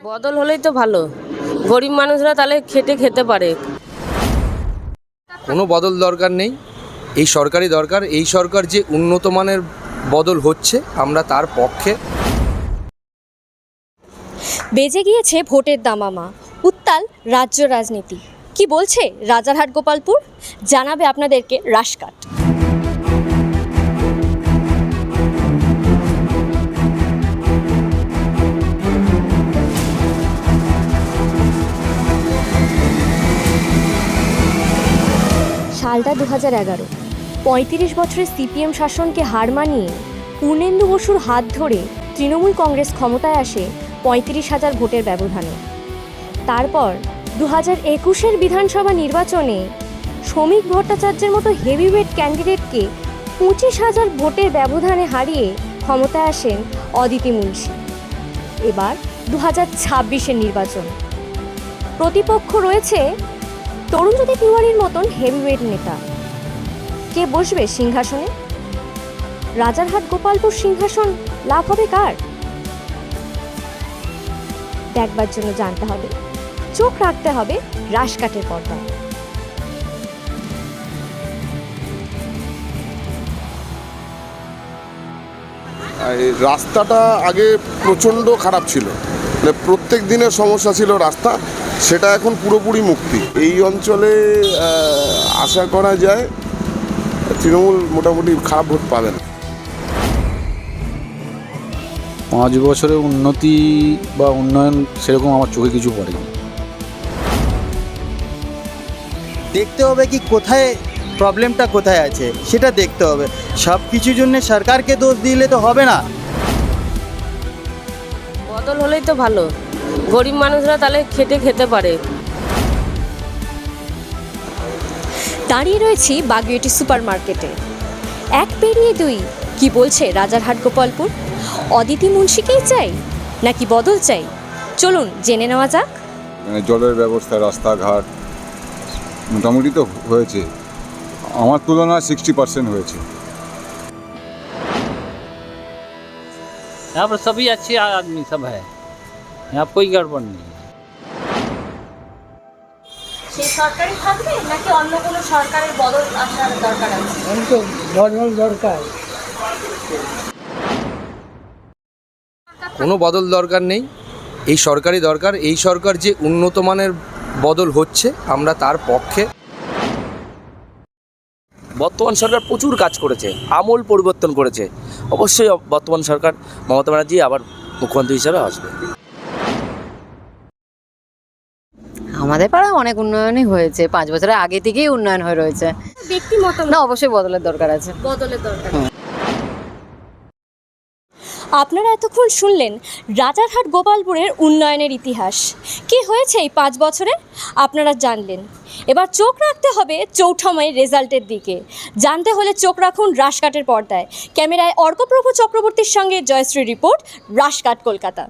বদল হলেই তো ভালো, গরিব মানুষরা তাহলে খেতে পারে। কোনো বদল দরকার নেই, এই সরকারই দরকার। এই সরকার যে উন্নত মানের বদল হচ্ছে আমরা তার পক্ষে। বেজে গিয়েছে ভোটের দামামা, উত্তাল রাজ্য রাজনীতি। কি বলছে রাজারহাট গোপালপুর, জানাবে আপনাদেরকে রাশকাট। সালটা 2011। 35 বছরের সিপিএম শাসনকে হার মানিয়ে পূর্ণেন্দু বসুর হাত ধরে তৃণমূল কংগ্রেস ক্ষমতায় আসে 35,000 ভোটের ব্যবধানে। তারপর 2021-এর বিধানসভা নির্বাচনে শ্রমিক ভট্টাচার্যের মতো হেভিওয়েট ক্যান্ডিডেটকে 25,000 ভোটের ব্যবধানে হারিয়ে ক্ষমতায় আসেন অদিতি মুন্সি। এবার 2026-এর নির্বাচন, প্রতিপক্ষ রয়েছে তরুণজ্যোতি তিওয়ারির মতন হেভিওয়েট নেতা। কে বসবে সিংহাসনে? রাজারহাট গোপালপুর সিংহাসন লাভ হবে কার? দেখবার জন্য জানতে হবে, চোখ রাখতে হবে রাশকাটের পর্দায়। রাস্তাটা আগে প্রচণ্ড খারাপ ছিল, মানে প্রত্যেক দিনের সমস্যা ছিল রাস্তা, সেটা এখন পুরোপুরি মুক্তি। এই অঞ্চলে আশা করা যায় তৃণমূল মোটামুটি খারাপ ভোট পাবে না। 5 বছরে উন্নতি বা উন্নয়ন সেরকম আমার চোখে কিছু পড়েনি। দেখতে হবে কি কোথায় প্রবলেমটা কোথায় আছে সেটা দেখতে হবে। সব কিছুর জন্য সরকারকে দোষ দিলে তো হবে না। বদল হলেই তো ভালো, গরিব মানুষরা তাহলে খেতে পারে। দাঁড়িয়ে রয়েছি বাগুইআটি সুপার মার্কেটে। এক পেরিয়ে দুই, কি বলছে রাজারহাট গোপালপুর? অদিতি মুন্সিকেই চাই নাকি বদল চাই? চলুন জেনে নেওয়া যাক। জলের ব্যবস্থা, রাস্তাঘাট মোটামুটি তো হয়েছে, আমার তুলনায় 60% হয়েছে। यहाँ पर सभी अच्छे आदमी सब है, यहाँ कोई गड़बड़ नहीं है। সেই সরকারই থাকবে নাকি অন্য কোনো সরকারের বদল আসার দরকার আছে? কোনো বদল দরকার নেই, এই সরকারই দরকার। এই সরকার যে উন্নত মানের বদল হচ্ছে আমরা তার পক্ষে। বর্তমান সরকার প্রচুর কাজ করেছে, আমূল পরিবর্তন করেছে। অবশ্যই বর্তমান সরকার মমতা ব্যানার্জি আবার মুখ্যমন্ত্রী হিসাবে আসবে। আমাদের পাড়ায় অনেক উন্নয়নই হয়েছে, 5 বছরের আগে থেকেই উন্নয়ন হয়ে রয়েছে। ব্যক্তিমত না, অবশ্যই বদলের দরকার আছে। বদলের দরকার। আপনারা এতক্ষণ শুনলেন রাজারহাট গোপালপুরের উন্নয়নের ইতিহাস। কি হয়েছে এই 5 বছরে আপনারা জানলেন। এবার চোখ রাখতে হবে চৌঠা-মাইয়ের রেজাল্টের দিকে। জানতে হলে চোখ রাখুন রাশকাটের পর্দায়। ক্যামেরায় অর্কপ্রভ চক্রবর্তীর সঙ্গে জয়শ্রী রিপোর্ট, রাশকাট, কলকাতা।